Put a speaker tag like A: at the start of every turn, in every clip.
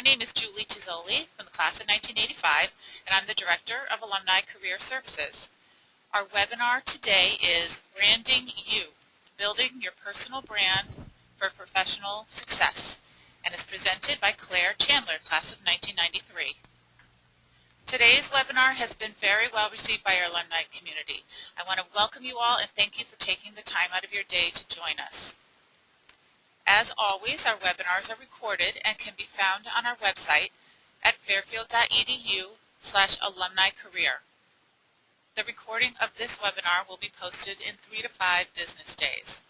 A: name is Julie Chizzoli from the class of 1985, and I'm the Director of Alumni Career Services. Our webinar today is Branding You, Building Your Personal Brand for Professional Success, and is presented by Claire Chandler, class of 1993. Today's webinar has been very well received by our alumni community. I want to welcome you all and thank you for taking the time out of your day to join us. As always, our webinars are recorded and can be found on our website at fairfield.edu/alumni-career. The recording of this webinar will be posted in 3 to 5 business days.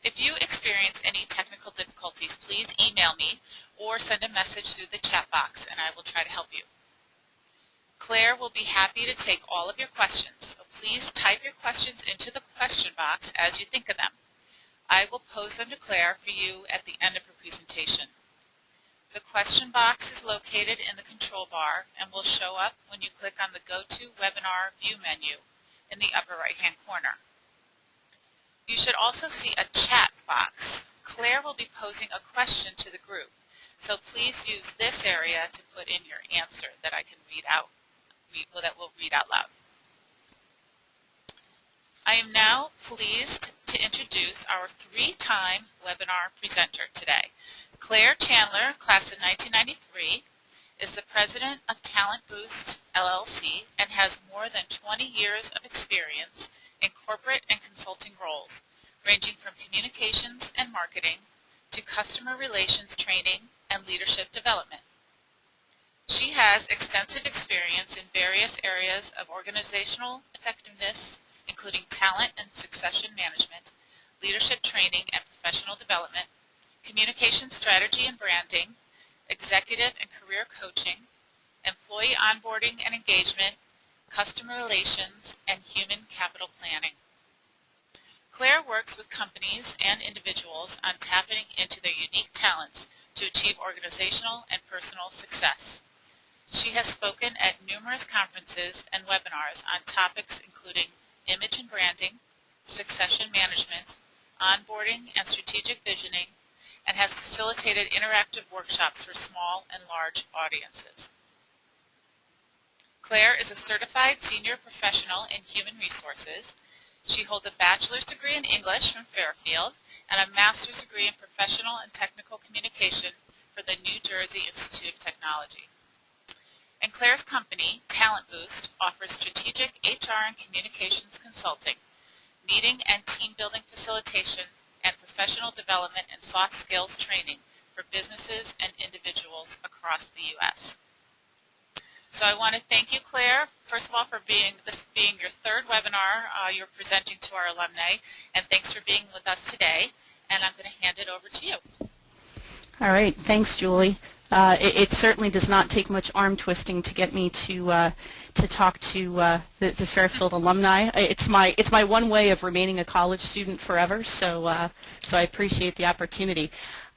A: If you experience any technical difficulties, please email me or send a message through the chat box and I will try to help you. Claire will be happy to take all of your questions, so please type your questions into the question box as you think of them. I will pose them to Claire for you at the end of her presentation. The question box is located in the control bar and will show up when you click on the Go to Webinar View menu in the upper right-hand corner. You should also see a chat box. Claire will be posing a question to the group, so please use this area to put in your answer that I can read out, that we'll read out loud. I am now pleased to introduce our 3-time webinar presenter today. Claire Chandler, class of 1993, is the president of Talent Boost LLC and has more than 20 years of experience in corporate and consulting roles, ranging from communications and marketing to customer relations training and leadership development. She has extensive experience in various areas of organizational effectiveness, including talent and succession management, leadership training and professional development, communication strategy and branding, executive and career coaching, employee onboarding and engagement, customer relations, and human capital planning. Claire works with companies and individuals on tapping into their unique talents to achieve organizational and personal success. She has spoken at numerous conferences and webinars on topics including image and branding, succession management, onboarding and strategic visioning, and has facilitated interactive workshops for small and large audiences. Claire is a certified senior professional in human resources. She holds a bachelor's degree in English from Fairfield and a master's degree in professional and technical communication for the New Jersey Institute of Technology. And Claire's company, Talent Boost, offers strategic HR and communications consulting, meeting and team building facilitation, and professional development and soft skills training for businesses and individuals across the U.S. So I want to thank you, Claire, first of all, for this being your 3rd webinar you're presenting to our alumni, and thanks for being with us today. And I'm going to hand it over to you.
B: All right, thanks, Julie. It certainly does not take much arm twisting to get me to talk to the Fairfield alumni. It's my one way of remaining a college student forever. So I appreciate the opportunity.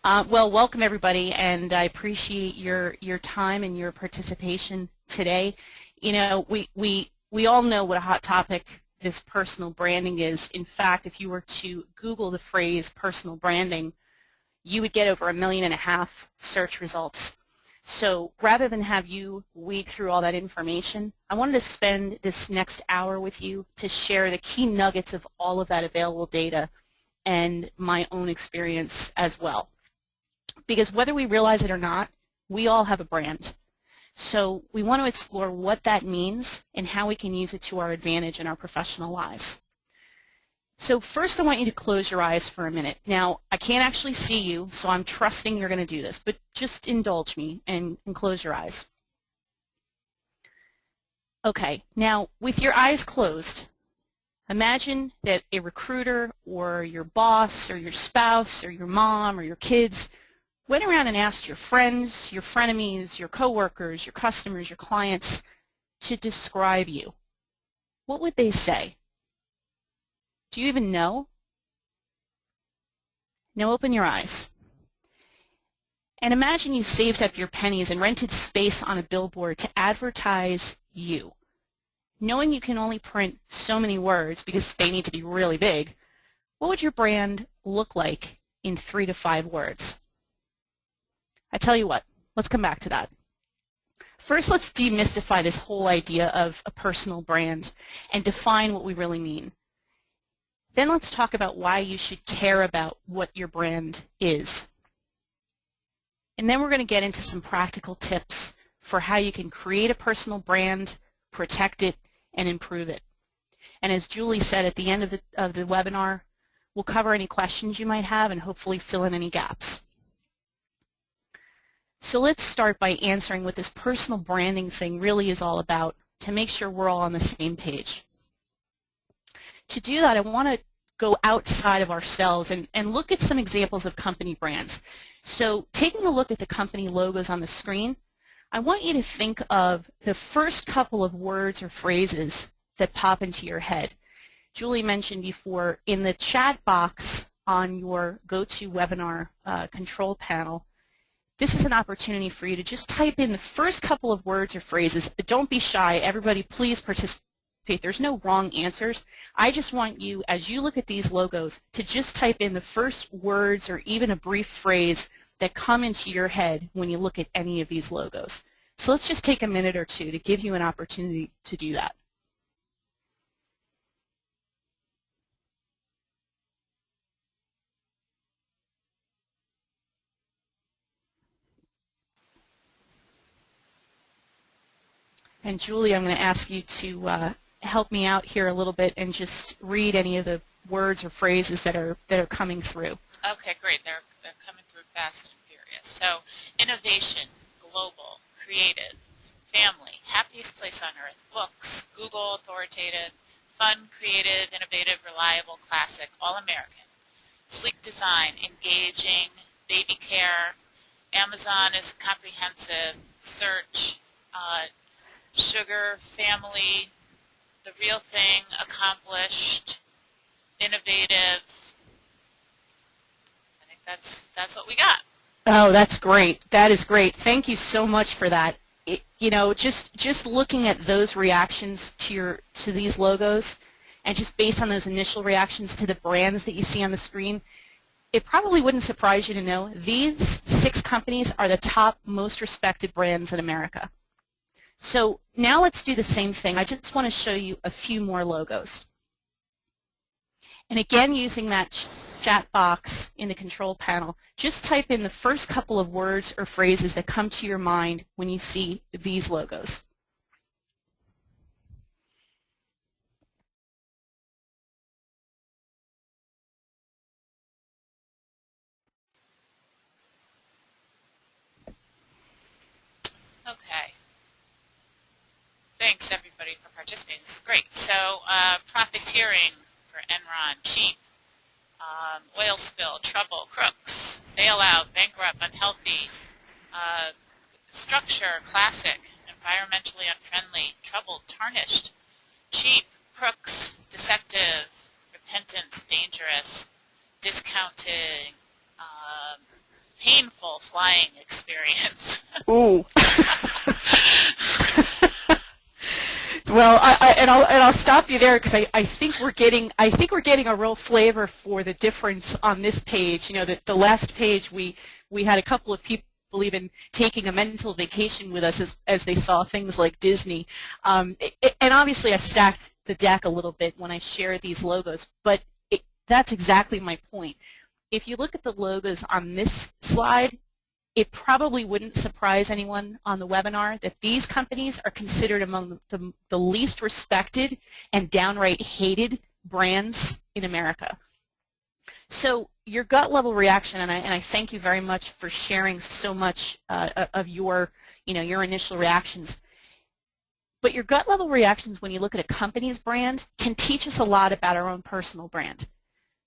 B: Well, welcome everybody, and I appreciate your time and your participation today. You know, we all know what a hot topic this personal branding is. In fact, if you were to Google the phrase personal branding, you would get over 1.5 million search results. So rather than have you weed through all that information, I wanted to spend this next hour with you to share the key nuggets of all of that available data and my own experience as well. Because whether we realize it or not, we all have a brand. So we want to explore what that means and how we can use it to our advantage in our professional lives. So first I want you to close your eyes for a minute. Now, I can't actually see you, so I'm trusting you're going to do this, but just indulge me and close your eyes. Okay, now with your eyes closed, imagine that a recruiter or your boss or your spouse or your mom or your kids went around and asked your friends, your frenemies, your coworkers, your customers, your clients to describe you. What would they say? Do you even know? Now open your eyes. And imagine you saved up your pennies and rented space on a billboard to advertise you. Knowing you can only print so many words because they need to be really big, what would your brand look like in 3 to 5 words? I tell you what, let's come back to that. First, let's demystify this whole idea of a personal brand and define what we really mean. Then let's talk about why you should care about what your brand is. And then we're going to get into some practical tips for how you can create a personal brand, protect it, and improve it. And as Julie said at the end of the webinar, we'll cover any questions you might have and hopefully fill in any gaps. So let's start by answering what this personal branding thing really is all about to make sure we're all on the same page. To do that, I want to go outside of ourselves and look at some examples of company brands. So taking a look at the company logos on the screen, I want you to think of the first couple of words or phrases that pop into your head. Julie mentioned before, in the chat box on your GoToWebinar control panel, this is an opportunity for you to just type in the first couple of words or phrases. Don't be shy. Everybody, please participate. There's no wrong answers. I just want you, as you look at these logos, to just type in the first words or even a brief phrase that come into your head when you look at any of these logos. So let's just take a minute or two to give you an opportunity to do that. And Julie, I'm going to ask you to help me out here a little bit and just read any of the words or phrases that are coming through.
A: Okay, great. They're coming through fast and furious. So, innovation, global, creative, family, happiest place on earth, books, Google, authoritative, fun, creative, innovative, reliable, classic, all-American, sleek design, engaging, baby care, Amazon is comprehensive, search, sugar, family, the real thing, accomplished, innovative. I think that's what we got.
B: Oh, that's great. That is great. Thank you so much for that. You know, just looking at those reactions to these logos, and just based on those initial reactions to the brands that you see on the screen, it probably wouldn't surprise you to know these 6 companies are the top most respected brands in America. So now let's do the same thing. I just want to show you a few more logos. And again, using that chat box in the control panel, just type in the first couple of words or phrases that come to your mind when you see these logos.
A: Okay. Thanks, everybody, for participating. This is great. So, profiteering for Enron, cheap, oil spill, trouble, crooks, bailout, bankrupt, unhealthy, structure, classic, environmentally unfriendly, troubled, tarnished, cheap, crooks, deceptive, repentant, dangerous, discounting, painful flying experience.
B: Ooh. Well, I'll stop you there because I think we're getting a real flavor for the difference on this page. You know, the last page we had a couple of people even taking a mental vacation with us as they saw things like Disney, and obviously I stacked the deck a little bit when I share these logos, but that's exactly my point. If you look at the logos on this slide, it probably wouldn't surprise anyone on the webinar that these companies are considered among the least respected and downright hated brands in America. So your gut level reaction, and I thank you very much for sharing so much of your initial reactions. But your gut level reactions when you look at a company's brand can teach us a lot about our own personal brand.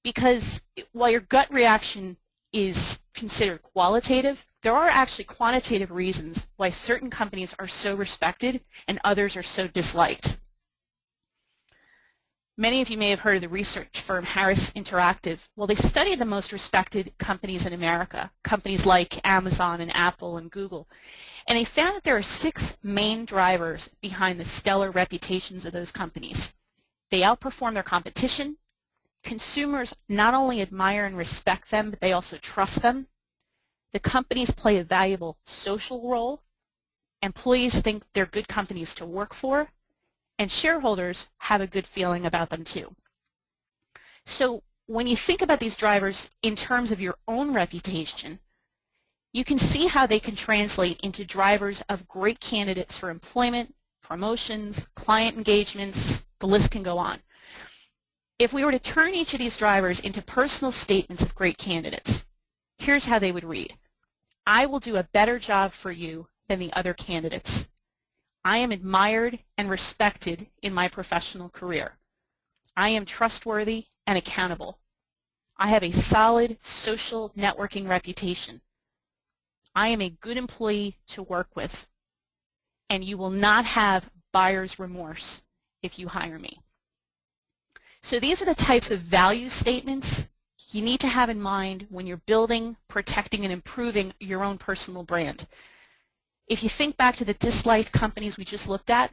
B: Because while your gut reaction is considered qualitative, there are actually quantitative reasons why certain companies are so respected and others are so disliked. Many of you may have heard of the research firm Harris Interactive. Well, they studied the most respected companies in America, companies like Amazon and Apple and Google, and they found that there are 6 main drivers behind the stellar reputations of those companies. They outperform their competition. Consumers not only admire and respect them, but they also trust them. the companies play a valuable social role, employees think they're good companies to work for, and shareholders have a good feeling about them too. So when you think about these drivers in terms of your own reputation, you can see how they can translate into drivers of great candidates for employment, promotions, client engagements, the list can go on. If we were to turn each of these drivers into personal statements of great candidates, here's how they would read. I will do a better job for you than the other candidates. I am admired and respected in my professional career. I am trustworthy and accountable. I have a solid social networking reputation. I am a good employee to work with, and you will not have buyer's remorse if you hire me. So these are the types of value statements you need to have in mind when you're building, protecting, and improving your own personal brand. If you think back to the disliked companies we just looked at,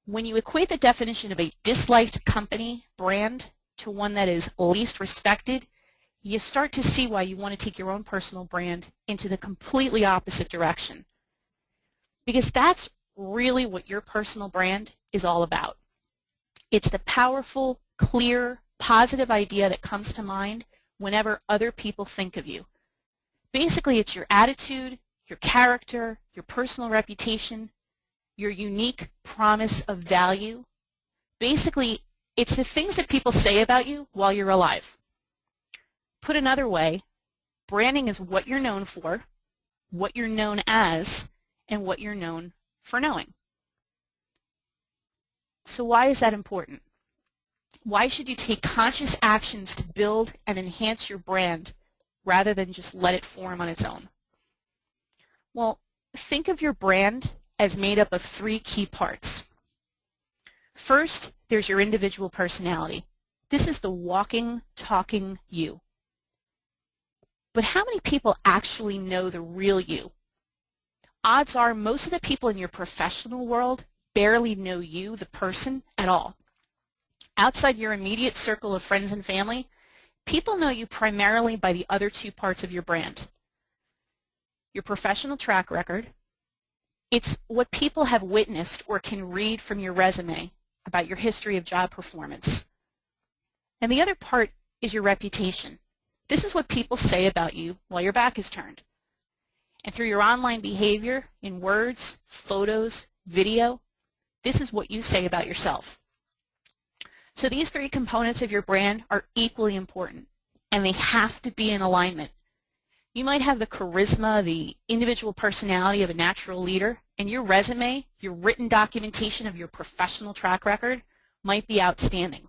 B: when you equate the definition of a disliked company brand to one that is least respected, you start to see why you want to take your own personal brand into the completely opposite direction. Because that's really what your personal brand is all about. It's the powerful, clear, positive idea that comes to mind whenever other people think of you. Basically, it's your attitude, your character, your personal reputation, your unique promise of value. Basically, it's the things that people say about you while you're alive. Put another way, branding is what you're known for, what you're known as, and what you're known for knowing. So why is that important? Why should you take conscious actions to build and enhance your brand rather than just let it form on its own? Well, think of your brand as made up of three key parts. First, there's your individual personality. This is the walking, talking you. But how many people actually know the real you? Odds are most of the people in your professional world barely know you, the person, at all. Outside your immediate circle of friends and family, people know you primarily by the other two parts of your brand. Your professional track record. It's what people have witnessed or can read from your resume about your history of job performance. And the other part is your reputation. This is what people say about you while your back is turned. And through your online behavior, in words, photos, video, this is what you say about yourself. So these three components of your brand are equally important, and they have to be in alignment. You might have the charisma, the individual personality of a natural leader, and your resume, your written documentation of your professional track record might be outstanding.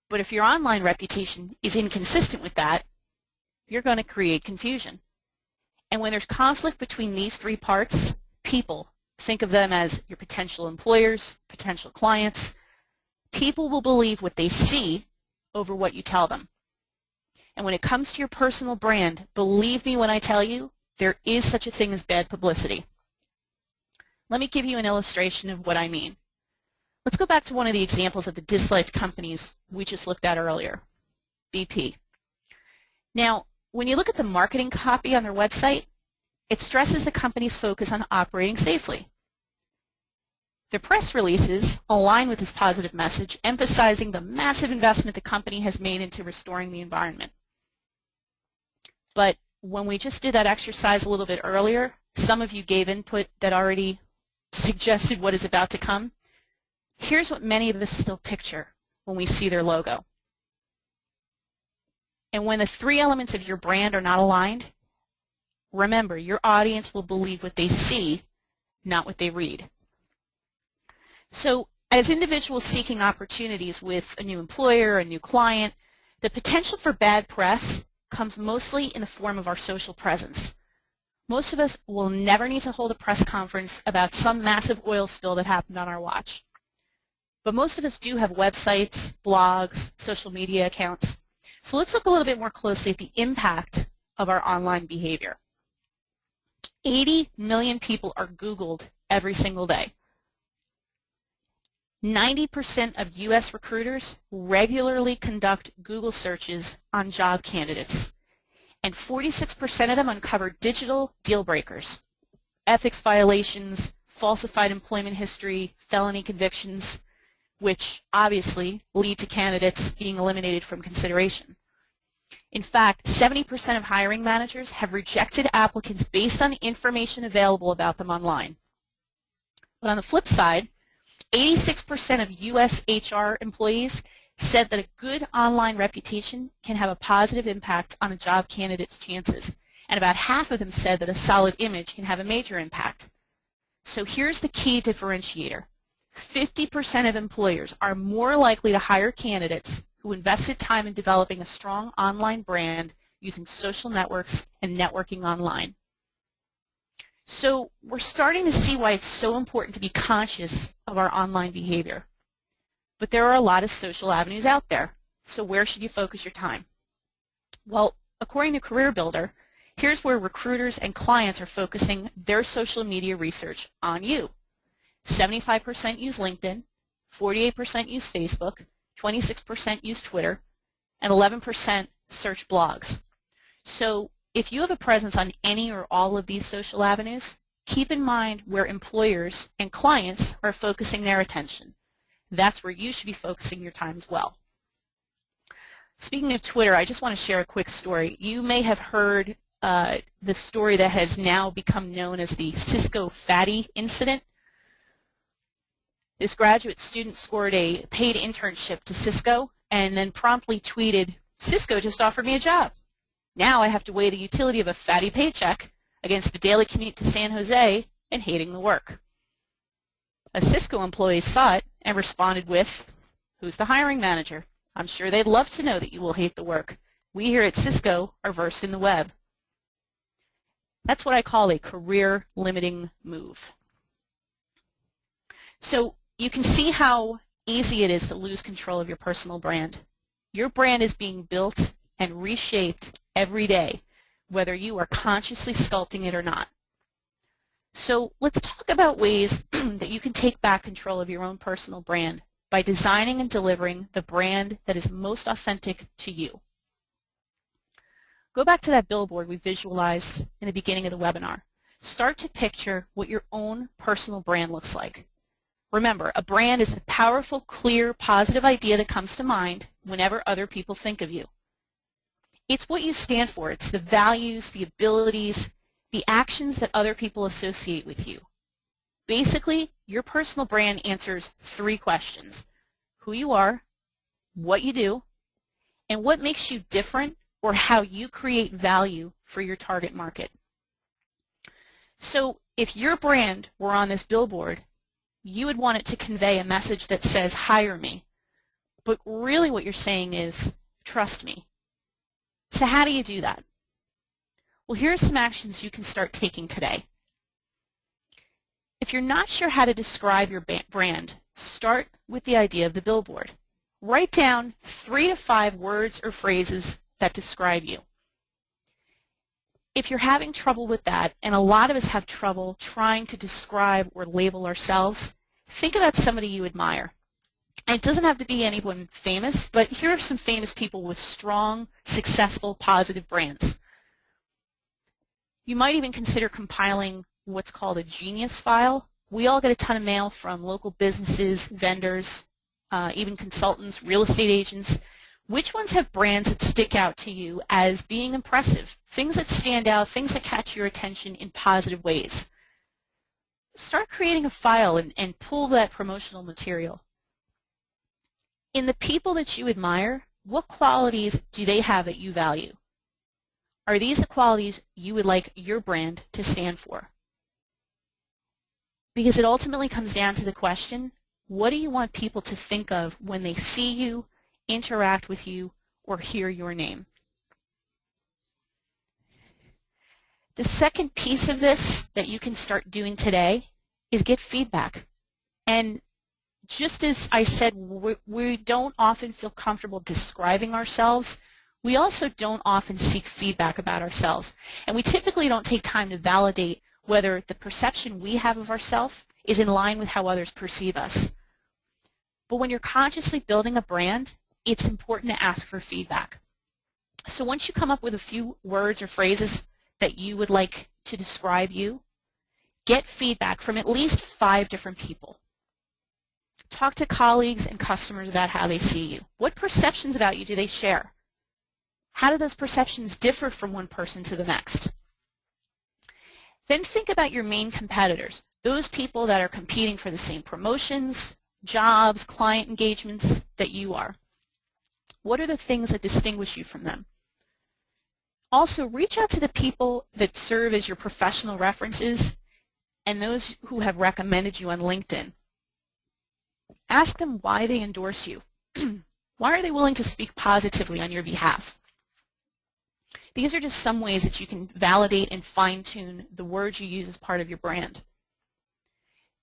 B: But if your online reputation is inconsistent with that, you're going to create confusion. And when there's conflict between these three parts, people, think of them as your potential employers, potential clients, people will believe what they see over what you tell them. And when it comes to your personal brand, believe me when I tell you, there is such a thing as bad publicity. Let me give you an illustration of what I mean. Let's go back to one of the examples of the disliked companies we just looked at earlier, BP. Now, when you look at the marketing copy on their website, it stresses the company's focus on operating safely. The press releases align with this positive message, emphasizing the massive investment the company has made into restoring the environment. But when we just did that exercise a little bit earlier, some of you gave input that already suggested what is about to come. Here's what many of us still picture when we see their logo. And when the three elements of your brand are not aligned, remember, your audience will believe what they see, not what they read. So as individuals seeking opportunities with a new employer, a new client, the potential for bad press comes mostly in the form of our social presence. Most of us will never need to hold a press conference about some massive oil spill that happened on our watch. But most of us do have websites, blogs, social media accounts. So let's look a little bit more closely at the impact of our online behavior. 80 million people are Googled every single day. 90% of U.S. recruiters regularly conduct Google searches on job candidates. and 46% of them uncovered digital deal breakers, ethics violations, falsified employment history, felony convictions, which obviously lead to candidates being eliminated from consideration. In fact, 70% of hiring managers have rejected applicants based on the information available about them online. But on the flip side, 86% of U.S. HR employees said that a good online reputation can have a positive impact on a job candidate's chances, and about half of them said that a solid image can have a major impact. So here's the key differentiator. 50% of employers are more likely to hire candidates who invested time in developing a strong online brand using social networks and networking online. So we're starting to see why it's so important to be conscious of our online behavior. But there are a lot of social avenues out there. So where should you focus your time? Well, according to CareerBuilder, here's where recruiters and clients are focusing their social media research on you. 75% use LinkedIn, 48% use Facebook, 26% use Twitter, and 11% search blogs. So if you have a presence on any or all of these social avenues, keep in mind where employers and clients are focusing their attention. That's where you should be focusing your time as well. Speaking of Twitter, I just want to share a quick story. You may have heard the story that has now become known as the Cisco Fatty incident. This graduate student scored a paid internship to Cisco and then promptly tweeted, "Cisco just offered me a job. Now I have to weigh the utility of a fatty paycheck against the daily commute to San Jose and hating the work." A Cisco employee saw it and responded with, "Who's the hiring manager? I'm sure they'd love to know that you will hate the work. We here at Cisco are versed in the web." That's what I call a career-limiting move. So you can see how easy it is to lose control of your personal brand. Your brand is being built and reshaped every day, whether you are consciously sculpting it or not. So let's talk about ways that you can take back control of your own personal brand by designing and delivering the brand that is most authentic to you. Go back to that billboard we visualized in the beginning of the webinar. Start to picture what your own personal brand looks like. Remember, a brand is the powerful, clear, positive idea that comes to mind whenever other people think of you. It's what you stand for. It's the values, the abilities, the actions that other people associate with you. Basically, your personal brand answers 3 questions: who you are, what you do, and what makes you different or how you create value for your target market. So if your brand were on this billboard, you would want it to convey a message that says, "Hire me." But really what you're saying is, "Trust me." So how do you do that? Well, here are some actions you can start taking today. If you're not sure how to describe your brand, start with the idea of the billboard. Write down 3 to 5 words or phrases that describe you. If you're having trouble with that, and a lot of us have trouble trying to describe or label ourselves, think about somebody you admire. And it doesn't have to be anyone famous, but here are some famous people with strong, successful, positive brands. You might even consider compiling what's called a genius file. We all get a ton of mail from local businesses, vendors, even consultants, real estate agents. Which ones have brands that stick out to you as being impressive? Things that stand out, things that catch your attention in positive ways. Start creating a file and pull that promotional material. In the people that you admire, what qualities do they have that you value? Are these the qualities you would like your brand to stand for? Because it ultimately comes down to the question, what do you want people to think of when they see you, interact with you, or hear your name? The second piece of this that you can start doing today is get feedback. And just as I said, we don't often feel comfortable describing ourselves, we also don't often seek feedback about ourselves. And we typically don't take time to validate whether the perception we have of ourselves is in line with how others perceive us. But when you're consciously building a brand, it's important to ask for feedback. So once you come up with a few words or phrases that you would like to describe you, get feedback from at least 5 different people. Talk to colleagues and customers about how they see you. What perceptions about you do they share? How do those perceptions differ from one person to the next? Then think about your main competitors, those people that are competing for the same promotions, jobs, client engagements that you are. What are the things that distinguish you from them? Also, reach out to the people that serve as your professional references and those who have recommended you on LinkedIn. Ask them why they endorse you. Why are they willing to speak positively on your behalf? These are just some ways that you can validate and fine-tune the words you use as part of your brand.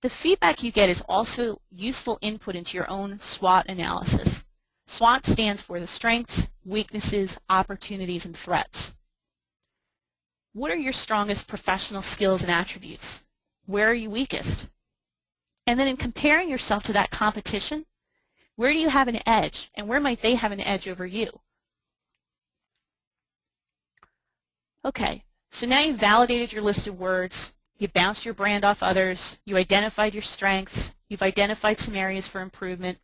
B: The feedback you get is also useful input into your own SWOT analysis. SWOT stands for the strengths, weaknesses, opportunities, and threats. What are your strongest professional skills and attributes? Where are you weakest? And then in comparing yourself to that competition, where do you have an edge, and where might they have an edge over you? Okay, so now you've validated your list of words, you bounced your brand off others, you identified your strengths, you've identified some areas for improvement.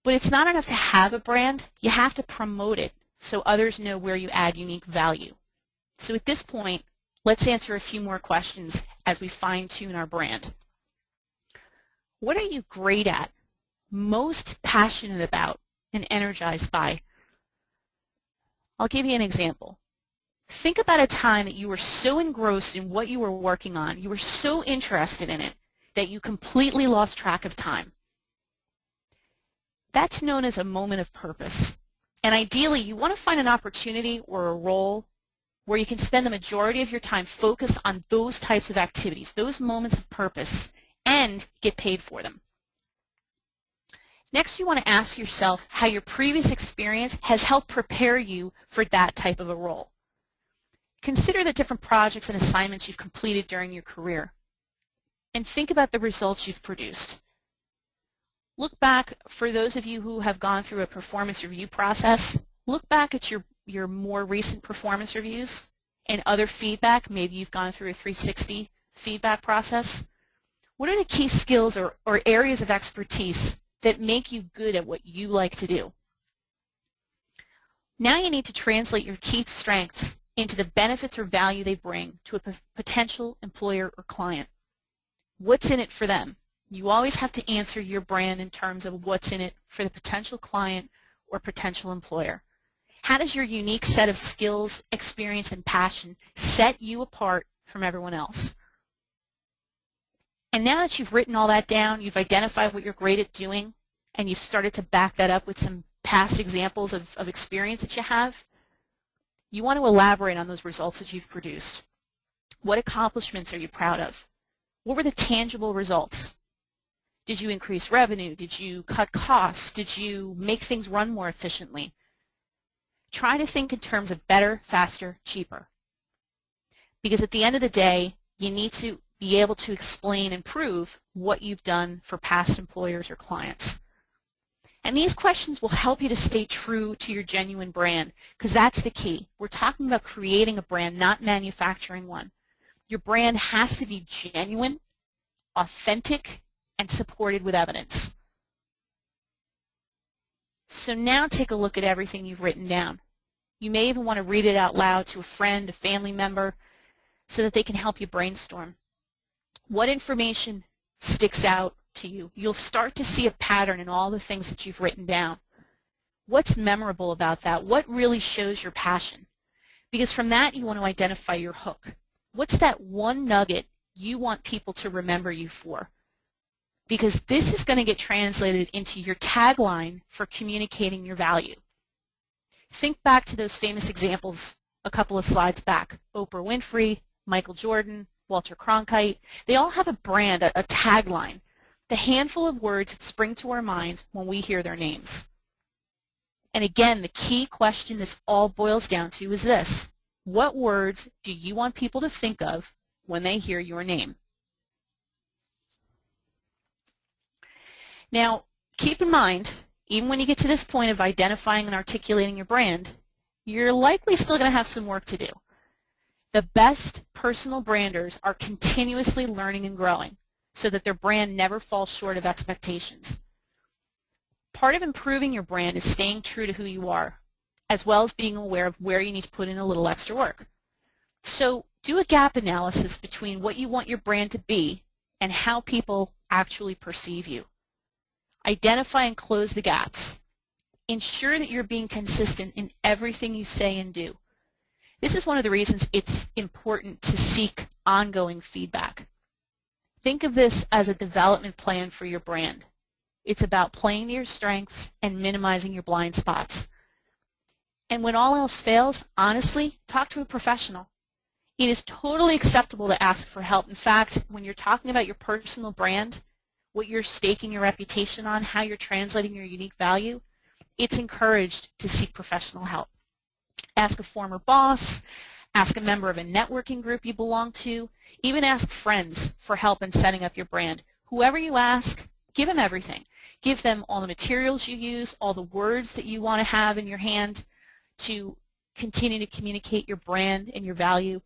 B: But it's not enough to have a brand, you have to promote it so others know where you add unique value. So at this point, let's answer a few more questions as we fine-tune our brand. What are you great at, most passionate about, and energized by? I'll give you an example. Think about a time that you were so engrossed in what you were working on, you were so interested in it, that you completely lost track of time. That's known as a moment of purpose. And ideally, you want to find an opportunity or a role where you can spend the majority of your time focused on those types of activities, those moments of purpose, and get paid for them. Next, you want to ask yourself how your previous experience has helped prepare you for that type of a role. Consider the different projects and assignments you've completed during your career, and think about the results you've produced. Look back, for those of you who have gone through a performance review process, look back at your more recent performance reviews and other feedback. Maybe you've gone through a 360 feedback process. What are the key skills or areas of expertise that make you good at what you like to do? Now you need to translate your key strengths into the benefits or value they bring to a potential employer or client. What's in it for them? You always have to answer your brand in terms of what's in it for the potential client or potential employer. How does your unique set of skills, experience, and passion set you apart from everyone else? And now that you've written all that down, you've identified what you're great at doing, and you've started to back that up with some past examples of experience that you have, you want to elaborate on those results that you've produced. What accomplishments are you proud of? What were the tangible results? Did you increase revenue? Did you cut costs? Did you make things run more efficiently? Try to think in terms of better, faster, cheaper. Because at the end of the day, you need to be able to explain and prove what you've done for past employers or clients. And these questions will help you to stay true to your genuine brand, because that's the key. We're talking about creating a brand, not manufacturing one. Your brand has to be genuine, authentic, and supported with evidence. So now take a look at everything you've written down. You may even want to read it out loud to a friend, a family member, so that they can help you brainstorm. What information sticks out to you? You'll start to see a pattern in all the things that you've written down. What's memorable about that? What really shows your passion? Because from that, you want to identify your hook. What's that one nugget you want people to remember you for? Because this is going to get translated into your tagline for communicating your value. Think back to those famous examples a couple of slides back. Oprah Winfrey, Michael Jordan, Walter Cronkite. They all have a brand, a tagline, the handful of words that spring to our minds when we hear their names. And again, the key question this all boils down to is this: what words do you want people to think of when they hear your name? Now, keep in mind, even when you get to this point of identifying and articulating your brand, you're likely still going to have some work to do. The best personal branders are continuously learning and growing so that their brand never falls short of expectations. Part of improving your brand is staying true to who you are, as well as being aware of where you need to put in a little extra work. So do a gap analysis between what you want your brand to be and how people actually perceive you. Identify and close the gaps. Ensure that you're being consistent in everything you say and do. This is one of the reasons it's important to seek ongoing feedback. Think of this as a development plan for your brand. It's about playing to your strengths and minimizing your blind spots. And when all else fails, honestly, talk to a professional. It is totally acceptable to ask for help. In fact, when you're talking about your personal brand, what you're staking your reputation on, how you're translating your unique value, it's encouraged to seek professional help. Ask a former boss, ask a member of a networking group you belong to, even ask friends for help in setting up your brand. Whoever you ask, give them everything. Give them all the materials you use, all the words that you want to have in your hand to continue to communicate your brand and your value.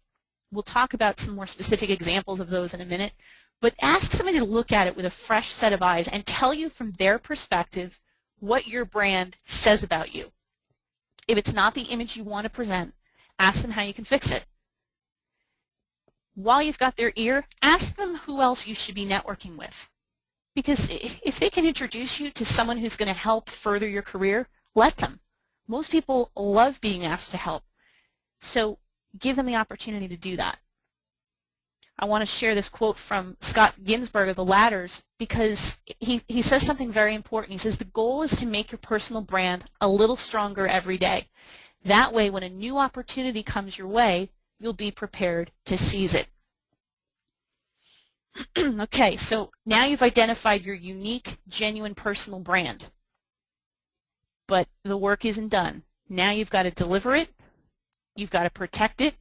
B: We'll talk about some more specific examples of those in a minute, but ask somebody to look at it with a fresh set of eyes and tell you from their perspective what your brand says about you. If it's not the image you want to present, ask them how you can fix it. While you've got their ear, ask them who else you should be networking with. Because if they can introduce you to someone who's going to help further your career, let them. Most people love being asked to help. So give them the opportunity to do that. I want to share this quote from Scott Ginsberg of The Ladders because he says something very important. He says, the goal is to make your personal brand a little stronger every day. That way, when a new opportunity comes your way, you'll be prepared to seize it. Okay, so now you've identified your unique, genuine personal brand. But the work isn't done. Now you've got to deliver it, you've got to protect it,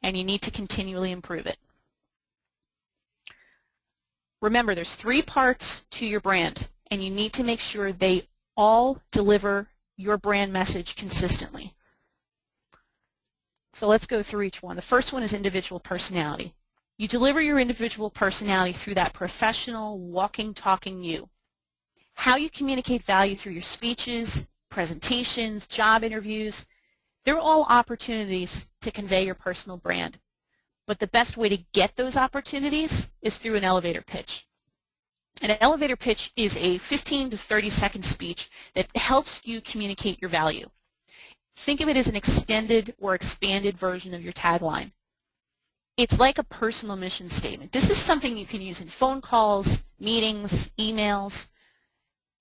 B: and you need to continually improve it. Remember, there's 3 parts to your brand, and you need to make sure they all deliver your brand message consistently. So let's go through each one. The first one is individual personality. You deliver your individual personality through that professional, walking, talking you. How you communicate value through your speeches, presentations, job interviews, they're all opportunities to convey your personal brand. But the best way to get those opportunities is through an elevator pitch. An elevator pitch is a 15 to 30-second speech that helps you communicate your value. Think of it as an extended or expanded version of your tagline. It's like a personal mission statement. This is something you can use in phone calls, meetings, emails.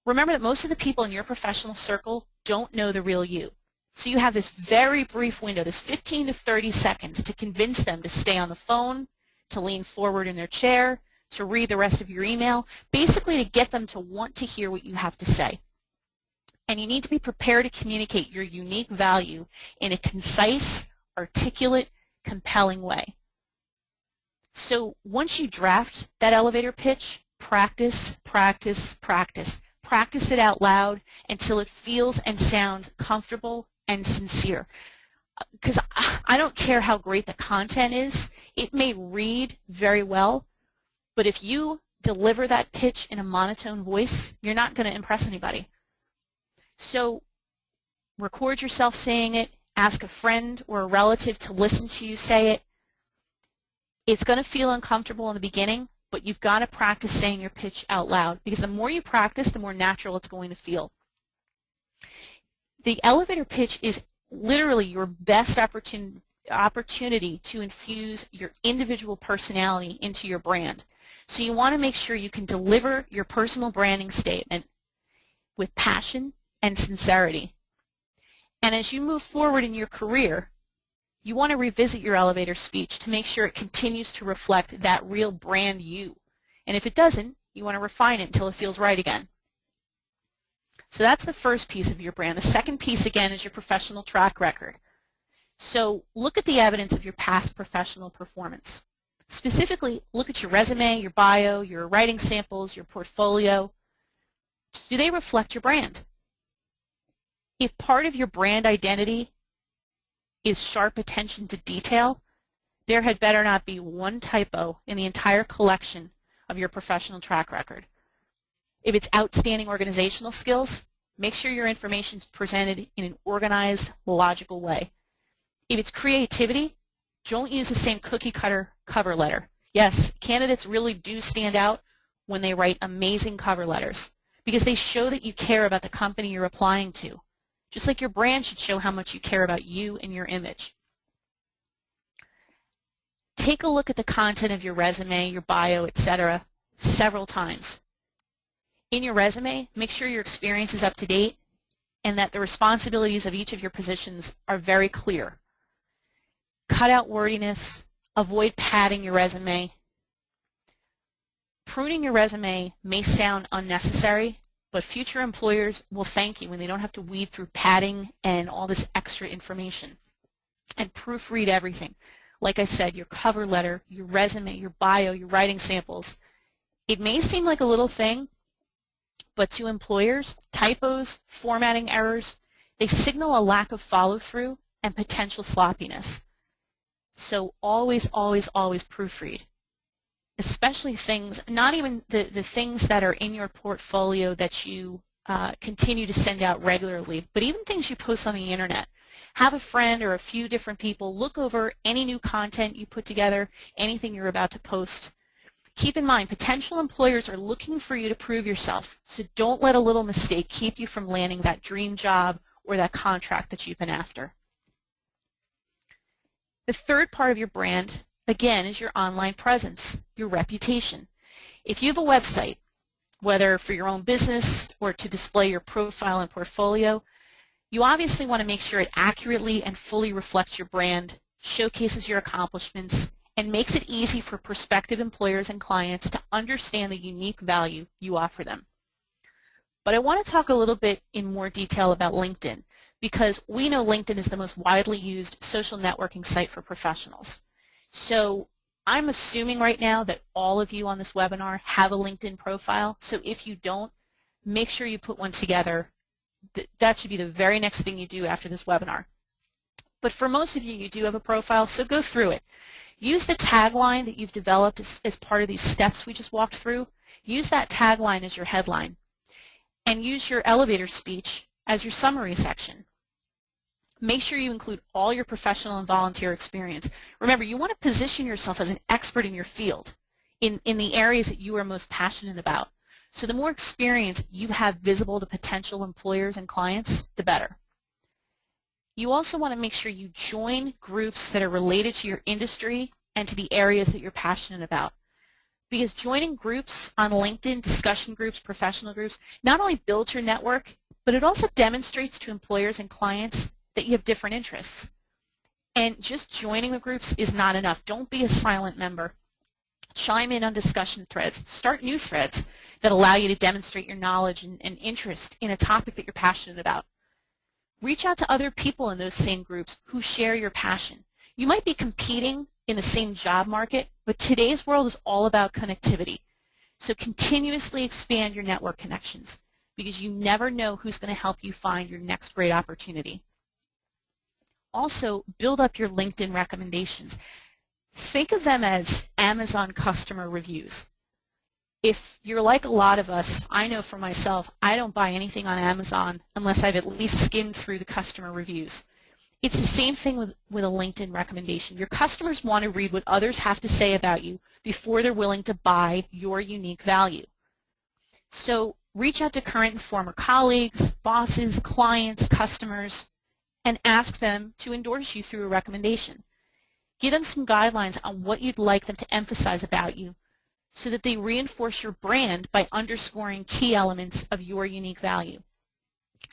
B: Remember that most of the people in your professional circle don't know the real you. So you have this very brief window, this 15 to 30 seconds, to convince them to stay on the phone, to lean forward in their chair, to read the rest of your email, basically to get them to want to hear what you have to say. And you need to be prepared to communicate your unique value in a concise, articulate, compelling way. So once you draft that elevator pitch, practice, practice, practice. Practice it out loud until it feels and sounds comfortable and sincere. Because I don't care how great the content is. It may read very well, but if you deliver that pitch in a monotone voice, you're not going to impress anybody. So record yourself saying it. Ask a friend or a relative to listen to you say it. It's going to feel uncomfortable in the beginning, but you've got to practice saying your pitch out loud because the more you practice, the more natural it's going to feel. The elevator pitch is literally your best opportunity to infuse your individual personality into your brand. So you want to make sure you can deliver your personal branding statement with passion and sincerity. And as you move forward in your career, you want to revisit your elevator speech to make sure it continues to reflect that real brand you. And if it doesn't, you want to refine it until it feels right again. So that's the first piece of your brand. The second piece, again, is your professional track record. So look at the evidence of your past professional performance. Specifically, look at your resume, your bio, your writing samples, your portfolio. Do they reflect your brand? If part of your brand identity is sharp attention to detail, there had better not be one typo in the entire collection of your professional track record. If it's outstanding organizational skills, make sure your information is presented in an organized, logical way. If it's creativity, don't use the same cookie-cutter cover letter. Yes, candidates really do stand out when they write amazing cover letters because they show that you care about the company you're applying to, just like your brand should show how much you care about you and your image. Take a look at the content of your resume, your bio, etc. several times. In your resume, make sure your experience is up to date and that the responsibilities of each of your positions are very clear. Cut out wordiness, avoid padding your resume. Pruning your resume may sound unnecessary, but future employers will thank you when they don't have to weed through padding and all this extra information. And proofread everything. Like I said, your cover letter, your resume, your bio, your writing samples. It may seem like a little thing, but to employers, typos, formatting errors, they signal a lack of follow-through and potential sloppiness. So always, always, always proofread. Especially things, not even the things that are in your portfolio that you continue to send out regularly, but even things you post on the internet. Have a friend or a few different people look over any new content you put together, anything you're about to post. Keep in mind, potential employers are looking for you to prove yourself, so don't let a little mistake keep you from landing that dream job or that contract that you've been after. The third part of your brand, again, is your online presence, your reputation. If you have a website, whether for your own business or to display your profile and portfolio, you obviously want to make sure it accurately and fully reflects your brand, showcases your accomplishments, and makes it easy for prospective employers and clients to understand the unique value you offer them. But I want to talk a little bit in more detail about LinkedIn, because we know LinkedIn is the most widely used social networking site for professionals. So I'm assuming right now that all of you on this webinar have a LinkedIn profile. So if you don't, make sure you put one together. That should be the very next thing you do after this webinar. But for most of you, you do have a profile, so go through it. Use the tagline that you've developed as part of these steps we just walked through. Use that tagline as your headline. And use your elevator speech as your summary section. Make sure you include all your professional and volunteer experience. Remember, you want to position yourself as an expert in your field, in the areas that you are most passionate about. So the more experience you have visible to potential employers and clients, the better. You also want to make sure you join groups that are related to your industry and to the areas that you're passionate about. Because joining groups on LinkedIn, discussion groups, professional groups, not only builds your network, but it also demonstrates to employers and clients that you have different interests. And just joining the groups is not enough. Don't be a silent member. Chime in on discussion threads. Start new threads that allow you to demonstrate your knowledge and interest in a topic that you're passionate about. Reach out to other people in those same groups who share your passion. You might be competing in the same job market, but today's world is all about connectivity. So continuously expand your network connections because you never know who's going to help you find your next great opportunity. Also, build up your LinkedIn recommendations. Think of them as Amazon customer reviews. If you're like a lot of us, I know for myself, I don't buy anything on Amazon unless I've at least skimmed through the customer reviews. It's the same thing with a LinkedIn recommendation. Your customers want to read what others have to say about you before they're willing to buy your unique value. So reach out to current and former colleagues, bosses, clients, customers, and ask them to endorse you through a recommendation. Give them some guidelines on what you'd like them to emphasize about you so that they reinforce your brand by underscoring key elements of your unique value.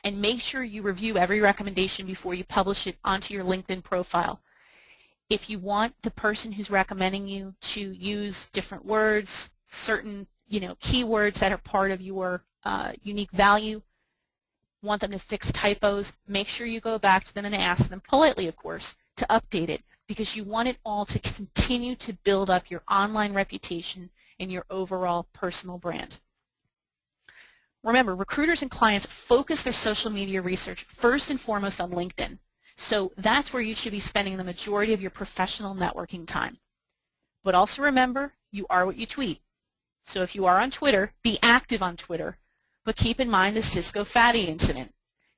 B: And make sure you review every recommendation before you publish it onto your LinkedIn profile. If you want the person who's recommending you to use different words, certain keywords that are part of your unique value, want them to fix typos, make sure you go back to them and ask them, politely of course, to update it because you want it all to continue to build up your online reputation and your overall personal brand. Remember, recruiters and clients focus their social media research first and foremost on LinkedIn. So that's where you should be spending the majority of your professional networking time. But also remember, you are what you tweet. So if you are on Twitter, be active on Twitter, but keep in mind the Cisco Fatty incident.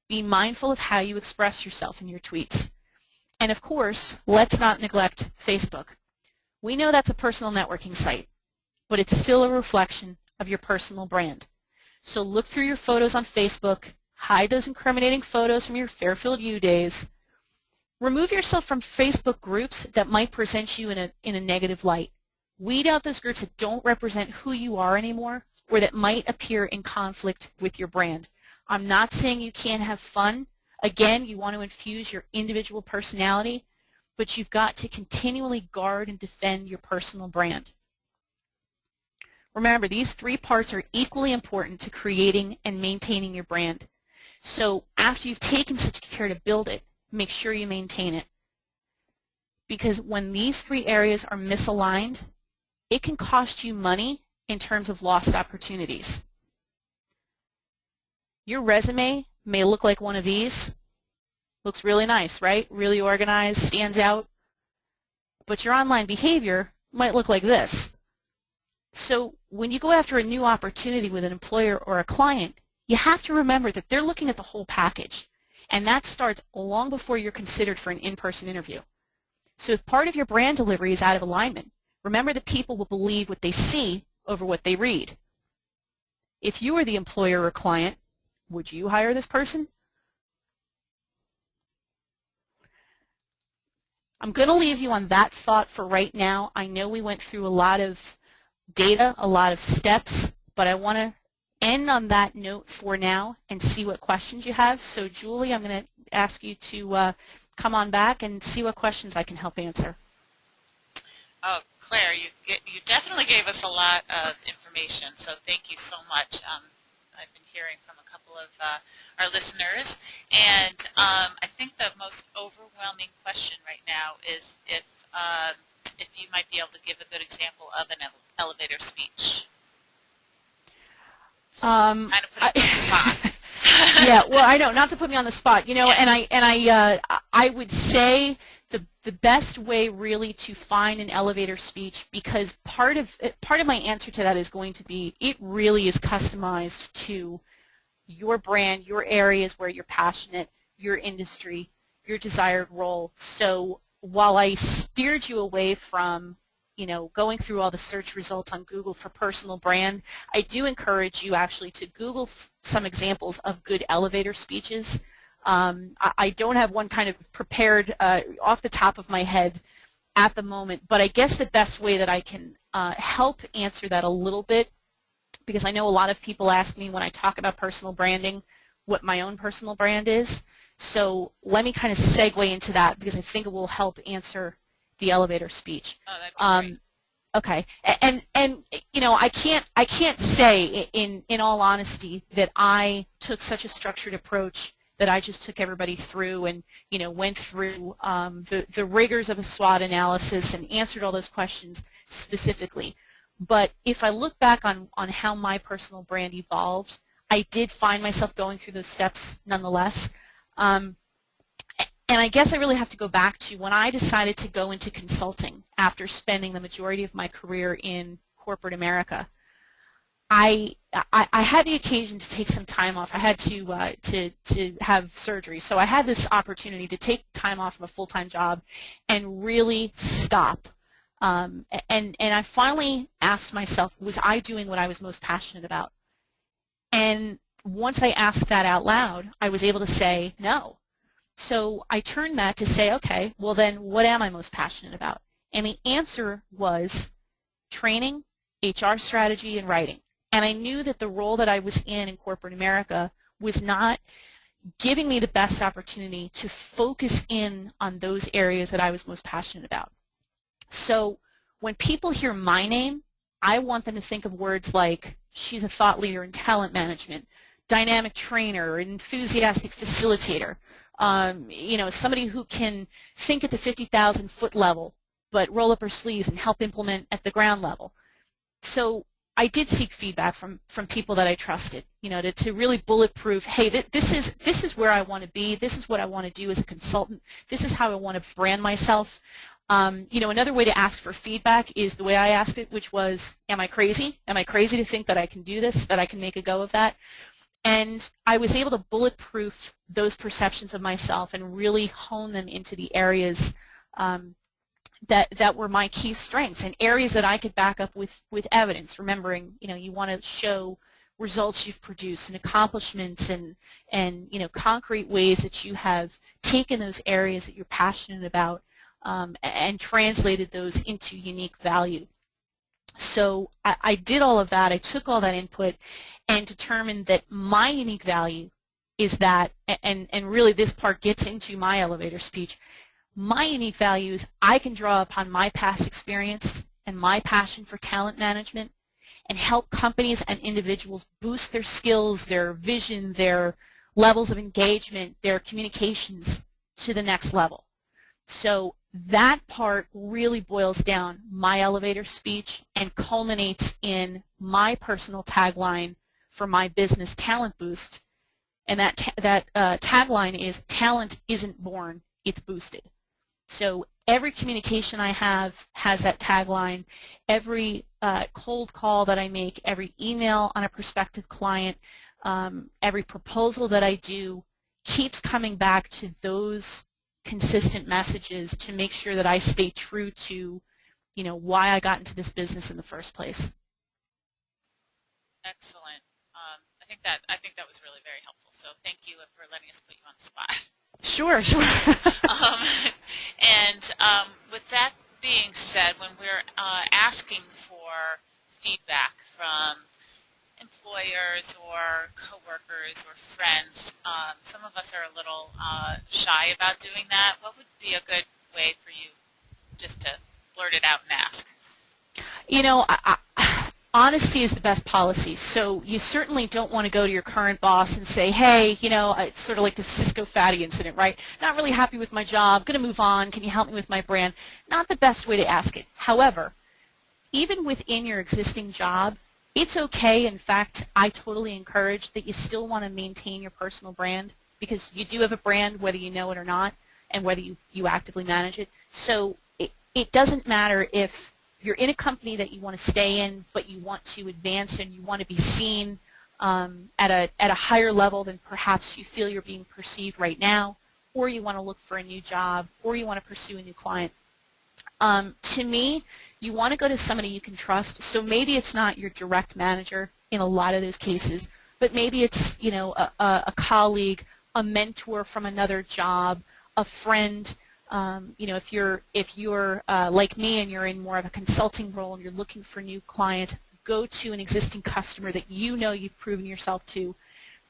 B: Be mindful of how you express yourself in your tweets. And of course, let's not neglect Facebook. We know that's a personal networking site, but it's still a reflection of your personal brand. So look through your photos on Facebook, hide those incriminating photos from your Fairfield U days, remove yourself from Facebook groups that might present you in a negative light. Weed out those groups that don't represent who you are anymore or that might appear in conflict with your brand. I'm not saying you can't have fun. Again, you want to infuse your individual personality, but you've got to continually guard and defend your personal brand. Remember, these three parts are equally important to creating and maintaining your brand. So after you've taken such care to build it, make sure you maintain it. Because when these three areas are misaligned, it can cost you money in terms of lost opportunities. Your resume may look like one of these. Looks really nice, right? Really organized, stands out. But your online behavior might look like this. So when you go after a new opportunity with an employer or a client, you have to remember that they're looking at the whole package. And that starts long before you're considered for an in-person interview. So if part of your brand delivery is out of alignment, remember that people will believe what they see over what they read. If you were the employer or client, would you hire this person? I'm going to leave you on that thought for right now. I know we went through a lot of data, a lot of steps, but I want to end on that note for now and see what questions you have. So Julie, I'm going to ask you to come on back and see what questions I can help answer.
A: Oh, Claire, you definitely gave us a lot of information, so thank you so much. I've been hearing from a couple of our listeners, and I think the most overwhelming question right now is if you might be able to give a good example of an elevator speech. So kind of put it on the spot.
B: Yeah, well, I know, not to put me on the spot, you know, yeah. and I would say the best way really to find an elevator speech, because part of my answer to that is going to be it really is customized to your brand, your areas where you're passionate, your industry, your desired role. So while I steered you away from, you know, going through all the search results on Google for personal brand, I do encourage you actually to Google some examples of good elevator speeches. I don't have one kind of prepared off the top of my head at the moment, but I guess the best way that I can help answer that a little bit, because I know a lot of people ask me when I talk about personal branding what my own personal brand is. So let me kind of segue into that because I think it will help answer the elevator speech.
A: Oh, that'd be great.
B: Okay, and you know, I can't say in all honesty that I took such a structured approach that I just took everybody through and, you know, went through the rigors of a SWOT analysis and answered all those questions specifically. But if I look back on how my personal brand evolved, I did find myself going through those steps nonetheless. And I guess I really have to go back to when I decided to go into consulting after spending the majority of my career in corporate America. I had the occasion to take some time off. I had to have surgery, so I had this opportunity to take time off from a full-time job and really stop. And I finally asked myself, was I doing what I was most passionate about? And once I asked that out loud, I was able to say no. So I turned that to say, okay, well then what am I most passionate about? And the answer was training, HR strategy, and writing. And I knew that the role that I was in corporate America was not giving me the best opportunity to focus in on those areas that I was most passionate about. So when people hear my name, I want them to think of words like she's a thought leader in talent management, dynamic trainer, enthusiastic facilitator, you know, somebody who can think at the 50,000 foot level but roll up her sleeves and help implement at the ground level. So I did seek feedback from people that I trusted, to really bulletproof, hey, this is where I want to be. This is what I want to do as a consultant. This is how I want to brand myself. Another way to ask for feedback is the way I asked it, which was, am I crazy? Am I crazy to think that I can do this, that I can make a go of that? And I was able to bulletproof those perceptions of myself and really hone them into the areas that were my key strengths and areas that I could back up with evidence. Remembering, you want to show results you've produced and accomplishments and concrete ways that you have taken those areas that you're passionate about and translated those into unique value. So I did all of that. I took all that input and determined that my unique value is that, and really this part gets into my elevator speech, my unique value is I can draw upon my past experience and my passion for talent management and help companies and individuals boost their skills, their vision, their levels of engagement, their communications to the next level. So that part really boils down my elevator speech and culminates in my personal tagline for my business, Talent Boost. And that tagline is, talent isn't born, it's boosted. So every communication I have has that tagline. Every cold call that I make, every email on a prospective client, every proposal that I do keeps coming back to those consistent messages to make sure that I stay true to, why I got into this business in the first place.
A: Excellent. I think that was really very helpful. So thank you for letting us put you on the spot.
B: Sure.
A: With that being said, when we're asking for feedback from employers or coworkers or friends, some of us are a little shy about doing that. What would be a good way for you just to blurt it out and ask?
B: Honesty is the best policy. So you certainly don't want to go to your current boss and say, hey, it's sort of like the Cisco Fatty incident, right? Not really happy with my job, going to move on, can you help me with my brand? Not the best way to ask it. However, even within your existing job, it's okay. In fact, I totally encourage that you still want to maintain your personal brand because you do have a brand whether you know it or not and whether you actively manage it. So it doesn't matter if you're in a company that you want to stay in, but you want to advance and you want to be seen at a higher level than perhaps you feel you're being perceived right now, or you want to look for a new job, or you want to pursue a new client. To me, you want to go to somebody you can trust. So maybe it's not your direct manager in a lot of those cases, but maybe it's a colleague, a mentor from another job, a friend. If you're like me and you're in more of a consulting role and you're looking for new clients, go to an existing customer that you've proven yourself to,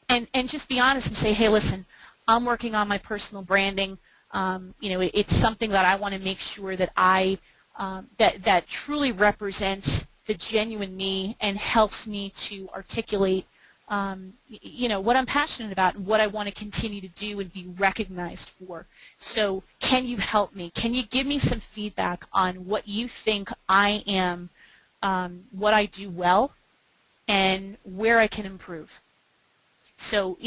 B: and just be honest and say, hey, listen, I'm working on my personal branding. It's something that I want to make sure that that truly represents the genuine me and helps me to articulate what I'm passionate about and what I want to continue to do and be recognized for. So can you help me? Can you give me some feedback on what you think I am, what I do well, and where I can improve? So,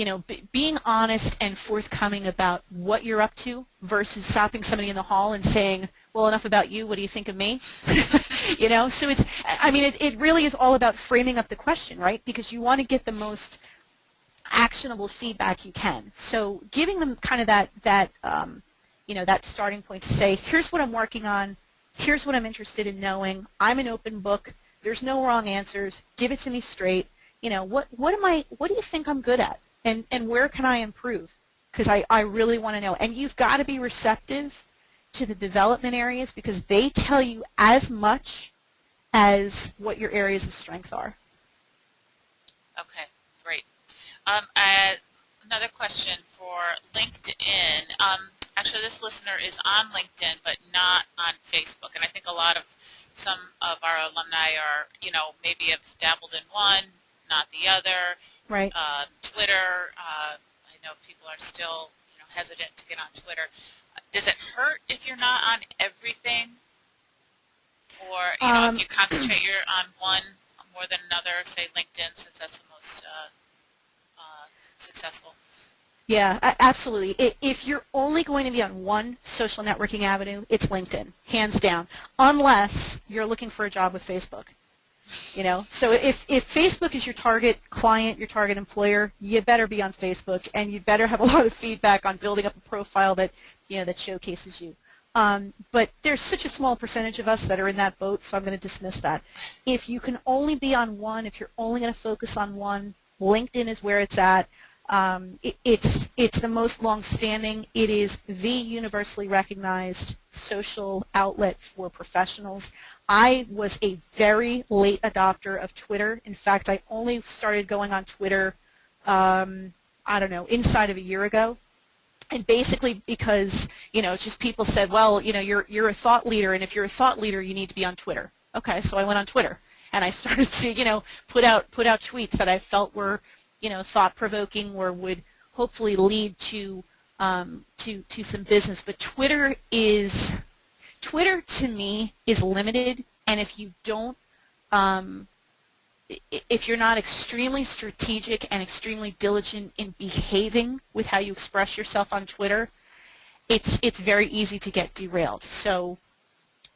B: being honest and forthcoming about what you're up to versus stopping somebody in the hall and saying, well, enough about you, what do you think of me? So it really is all about framing up the question, right? Because you want to get the most actionable feedback you can. So giving them kind of that starting point to say, here's what I'm working on, here's what I'm interested in knowing, I'm an open book, there's no wrong answers, give it to me straight. What do you think I'm good at? And where can I improve? Because I really want to know. And you've got to be receptive to the development areas because they tell you as much as what your areas of strength are.
A: Okay, great. Another question for LinkedIn. Actually, this listener is on LinkedIn but not on Facebook, and I think some of our alumni are, maybe have dabbled in one, not the other.
B: Right.
A: Twitter, I know people are still hesitant to get on Twitter. Does it hurt if you're not on everything? Or if you concentrate on one more more than another, say LinkedIn, since that's the most successful?
C: Yeah, absolutely. If you're only going to be on one social networking avenue, it's LinkedIn, hands down, unless you're looking for a job with Facebook. So if Facebook is your target client, your target employer, you better be on Facebook, and you better have a lot of feedback on building up a profile that that showcases you. But there's such a small percentage of us that are in that boat, so I'm going to dismiss that. If you can only be on one, if you're only going to focus on one, LinkedIn is where it's at. It's the most long-standing. It is the universally recognized social outlet for professionals. I was a very late adopter of Twitter. In fact, I only started going on Twitter, I don't know, inside of a year ago. And basically because, just people said, well, you're a thought leader, and if you're a thought leader, you need to be on Twitter. Okay, so I went on Twitter, and I started to, put out tweets that I felt were, thought-provoking or would hopefully lead to some business. But Twitter to me is limited, and if you don't, if you're not extremely strategic and extremely diligent in behaving with how you express yourself on Twitter, it's very easy to get derailed. So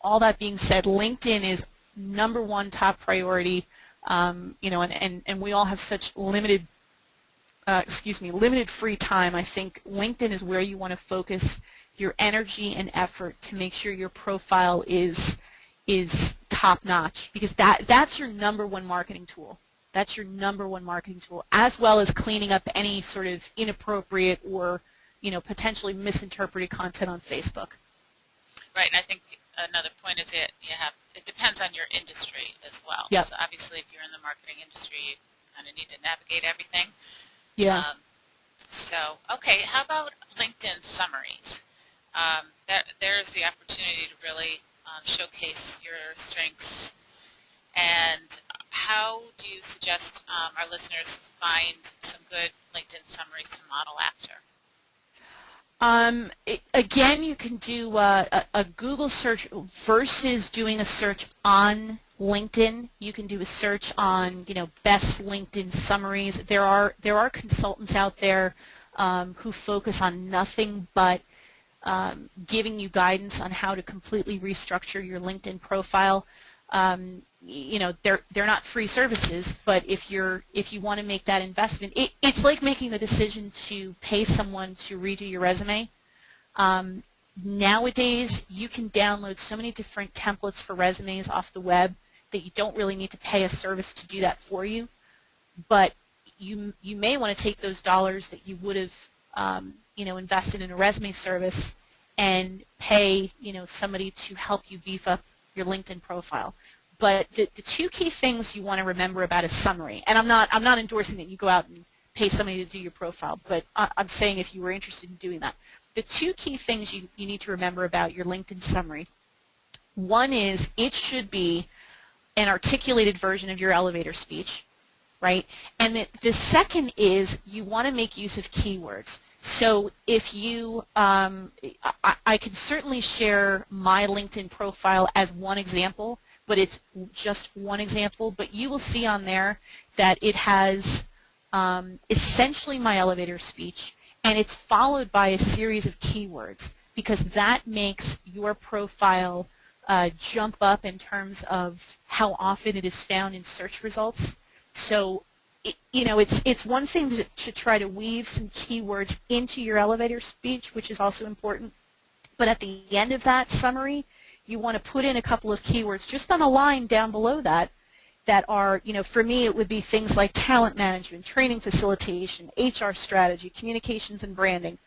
C: all that being said, LinkedIn is number one top priority, and we all have such limited free time. I think LinkedIn is where you want to focus your energy and effort to make sure your profile is top notch, because that's your number one marketing tool. That's your number one marketing tool, as well as cleaning up any sort of inappropriate or potentially misinterpreted content on Facebook.
A: Right, and I think another point is it depends on your industry as well.
C: Yep.
A: So obviously, if you're in the marketing industry, you kind of need to navigate everything.
C: Yeah.
A: Okay, how about LinkedIn summaries? There's the opportunity to really showcase your strengths. And how do you suggest our listeners find some good LinkedIn summaries to model after?
B: Again, you can do a Google search versus doing a search on LinkedIn. You can do a search on best LinkedIn summaries. There are consultants out there who focus on nothing but giving you guidance on how to completely restructure your LinkedIn profile. They're not free services, but if you want to make that investment, it's like making the decision to pay someone to redo your resume. Nowadays, you can download so many different templates for resumes off the web that you don't really need to pay a service to do that for you. But you may want to take those dollars that you would have invested in a resume service and pay somebody to help you beef up your LinkedIn profile. But the two key things you want to remember about a summary, and I'm not endorsing that you go out and pay somebody to do your profile, but I'm saying if you were interested in doing that, the two key things you need to remember about your LinkedIn summary. One is it should be an articulated version of your elevator speech, right? And the second is you want to make use of keywords. So if you, I can certainly share my LinkedIn profile as one example, but it's just one example. But you will see on there that it has essentially my elevator speech, and it's followed by a series of keywords, because that makes your profile jump up in terms of how often it is found in search results. So it's one thing to try to weave some keywords into your elevator speech, which is also important. But at the end of that summary, you want to put in a couple of keywords just on a line down below that are, for me it would be things like talent management, training facilitation, HR strategy, communications and branding,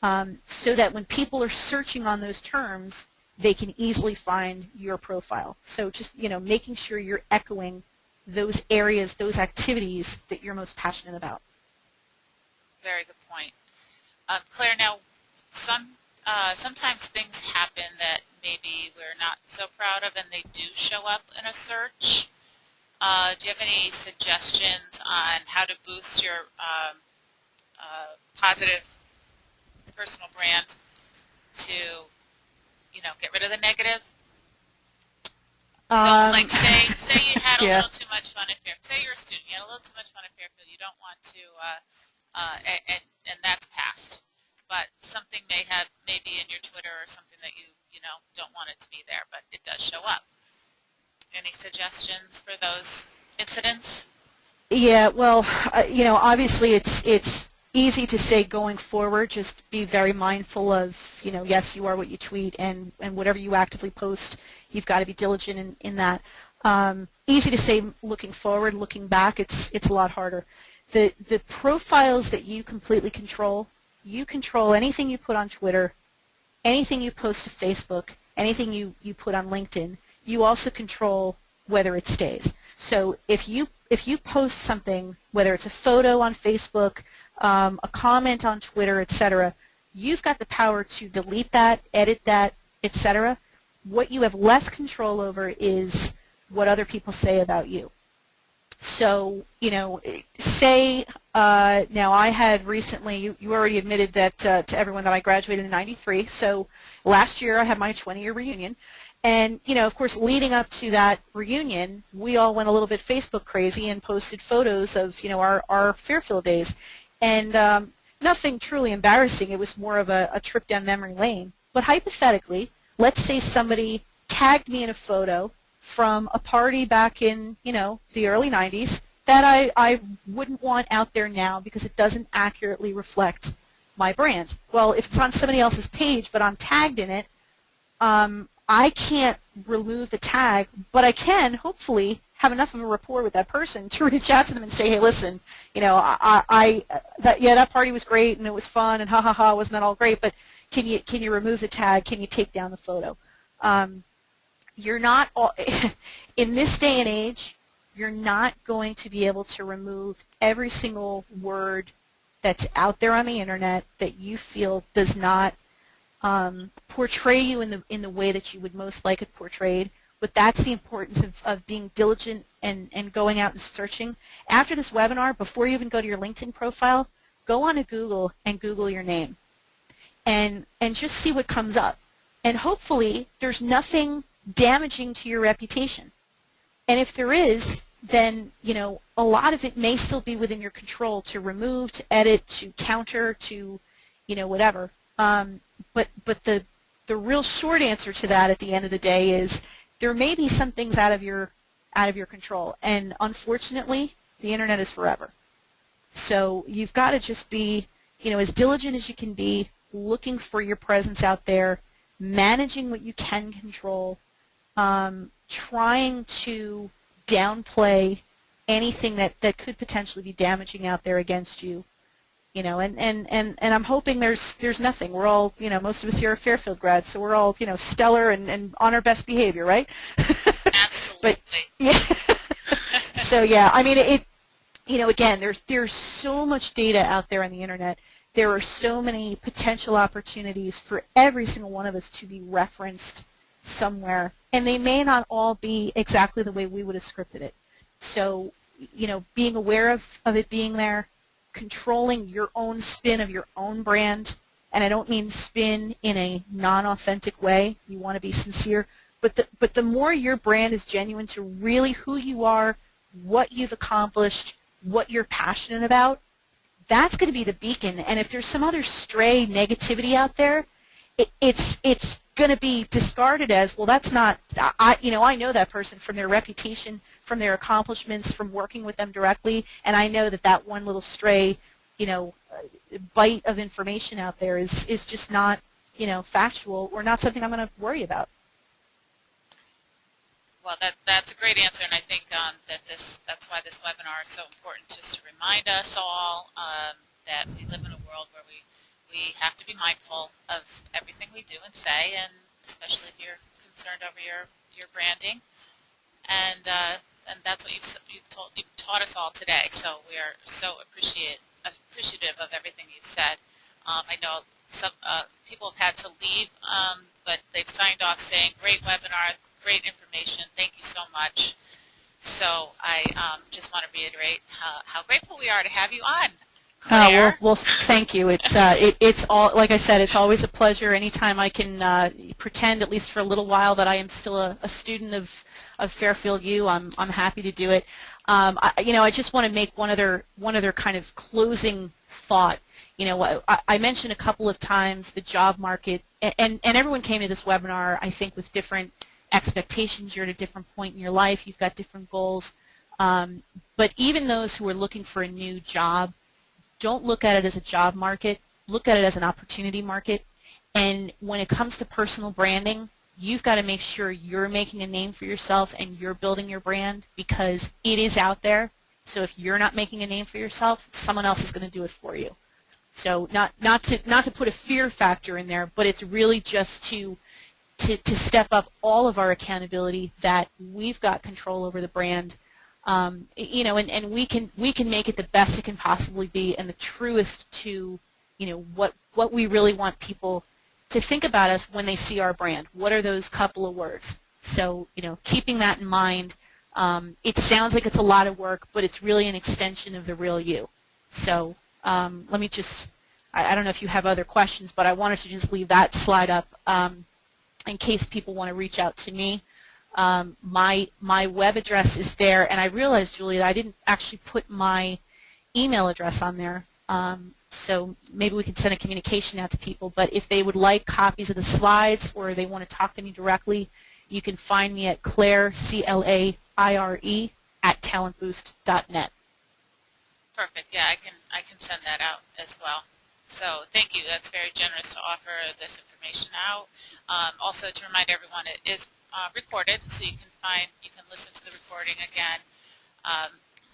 B: so that when people are searching on those terms, they can easily find your profile. So just, making sure you're echoing those areas, those activities that you're most passionate about.
A: Very good point. Claire, now sometimes things happen that maybe we're not so proud of and they do show up in a search. Do you have any suggestions on how to boost your positive personal brand to, get rid of the negative? So, like, say you had had a
B: Yeah.
A: little too much fun at Fairfield. Say you're a student, you had a little too much fun at Fairfield. You don't want to, and that's passed. But something may be in your Twitter or something that you know don't want it to be there, but it does show up. Any suggestions for those incidents?
C: Yeah, well, obviously it's easy to say going forward, just be very mindful of, yes, you are what you tweet, and whatever you actively post, you've got to be diligent in that. Easy to say looking forward, looking back, it's a lot harder. The profiles that you completely control, you control anything you put on Twitter, anything you post to Facebook, anything you put on LinkedIn. You also control whether it stays. So if you post something, whether it's a photo on Facebook, a comment on Twitter, etc., you've got the power to delete that, edit that, etc. What you have less control over is what other people say about you. So, say, now I had recently, you already admitted that to everyone that I graduated in '93, so last year I had my 20-year reunion. And, of course, leading up to that reunion, we all went a little bit Facebook crazy and posted photos of, our Fairfield days. And nothing truly embarrassing. It was more of a trip down memory lane. But hypothetically, let's say somebody tagged me in a photo from a party back in, the early 90s that I wouldn't want out there now because it doesn't accurately reflect my brand. Well, if it's on somebody else's page but I'm tagged in it, I can't remove the tag, but I can hopefully have enough of a rapport with that person to reach out to them and say, hey, listen, that party was great and it was fun and ha ha ha, wasn't that all great? But can you remove the tag? Can you take down the photo? You're not in this day and age. You're not going to be able to remove every single word that's out there on the internet that you feel does not portray you in the way that you would most like it portrayed. But that's the importance of being diligent and going out and searching. After this webinar, before you even go to your LinkedIn profile, go on to Google and Google your name and just see what comes up. And hopefully there's nothing damaging to your reputation. And if there is, then a lot of it may still be within your control to remove, to edit, to counter, to whatever. But the real short answer to that at the end of the day is there may be some things out of your control, and unfortunately, the internet is forever. So you've got to just be as diligent as you can be, looking for your presence out there, managing what you can control, trying to downplay anything that could potentially be damaging out there against you. And I'm hoping there's nothing. We're all, most of us here are Fairfield grads, so we're all, stellar and on our best behavior, right?
A: Absolutely.
C: But, yeah. So yeah, I mean, again, there's so much data out there on the internet. There are so many potential opportunities for every single one of us to be referenced somewhere, and they may not all be exactly the way we would have scripted it. So, being aware of it being there, controlling your own spin of your own brand, and I don't mean spin in a non-authentic way. You want to be sincere, but the more your brand is genuine to really who you are, what you've accomplished, what you're passionate about, that's going to be the beacon. And if there's some other stray negativity out there, it's going to be discarded as, well, that's not, I know that person from their reputation, from their accomplishments, from working with them directly, and I know that one little stray, bite of information out there is just not, factual or not something I'm going to worry about.
A: Well, that's a great answer, and I think that's why this webinar is so important, just to remind us all that we live in a world where we have to be mindful of everything we do and say, and especially if you're concerned over your branding. And that's what you've taught us all today. So we are so appreciative of everything you've said. I know some people have had to leave, but they've signed off saying, "Great webinar, great information. Thank you so much." So I just want to reiterate how grateful we are to have you on. Claire.
B: Well, thank you. It's all, like I said, it's always a pleasure. Anytime I can pretend, at least for a little while, that I am still a student of Fairfield U, I'm happy to do it. I just want to make one other kind of closing thought. I mentioned a couple of times the job market, and everyone came to this webinar, I think, with different expectations. You're at a different point in your life. You've got different goals. But even those who are looking for a new job, don't look at it as a job market. Look at it as an opportunity market. And when it comes to personal branding, you've got to make sure you're making a name for yourself and you're building your brand, because it is out there. So if you're not making a name for yourself, someone else is going to do it for you. So not to put a fear factor in there, but it's really just to step up all of our accountability, that we've got control over the brand. And we can make it the best it can possibly be, and the truest to what we really want people to think about us when they see our brand. What are those couple of words? So keeping that in mind, it sounds like it's a lot of work, but it's really an extension of the real you. So let me just, I don't know if you have other questions, but I wanted to just leave that slide up in case people want to reach out to me. My web address is there, and I realized, Julie, that I didn't actually put my email address on there, so maybe we could send a communication out to people. But if they would like copies of the slides, or they want to talk to me directly, you can find me at Claire, CLAIRE, @talentboost.net.
A: Perfect. Yeah, I can send that out as well. So thank you. That's very generous to offer this information out. Also, to remind everyone, it is recorded, so you can listen to the recording again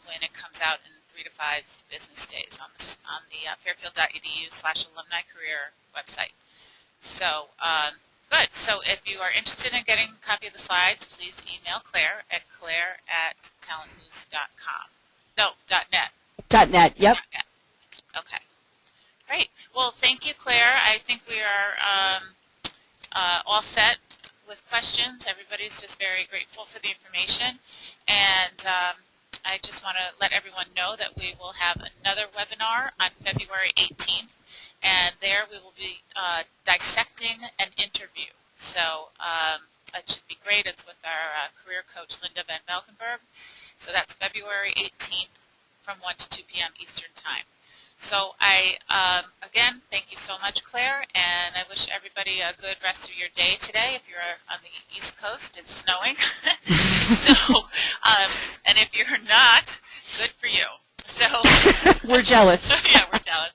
A: when it comes out in 3 to 5 business days on the fairfield.edu/alumni career website. So good. So if you are interested in getting a copy of the slides, please email Claire at claire@talentboost.com. No, .net.
B: .net. Yep.
A: .net. Okay. Great. Well, thank you, Claire. I think we are all set with questions. Everybody's just very grateful for the information, and I just want to let everyone know that we will have another webinar on February 18th, and there we will be dissecting an interview. So it should be great. It's with our career coach, Linda Van Valkenburg. So that's February 18th from 1 to 2 p.m. Eastern Time. So again, thank you so much, Claire, and I wish everybody a good rest of your day today. If you're on the East Coast, it's snowing. So, and if you're not, good for you. So
B: We're jealous.
A: Yeah, we're jealous.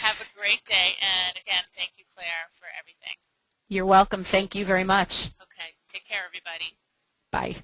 A: Have a great day, and again, thank you, Claire, for everything.
B: You're welcome. Thank you very much.
A: Okay, take care, everybody.
B: Bye.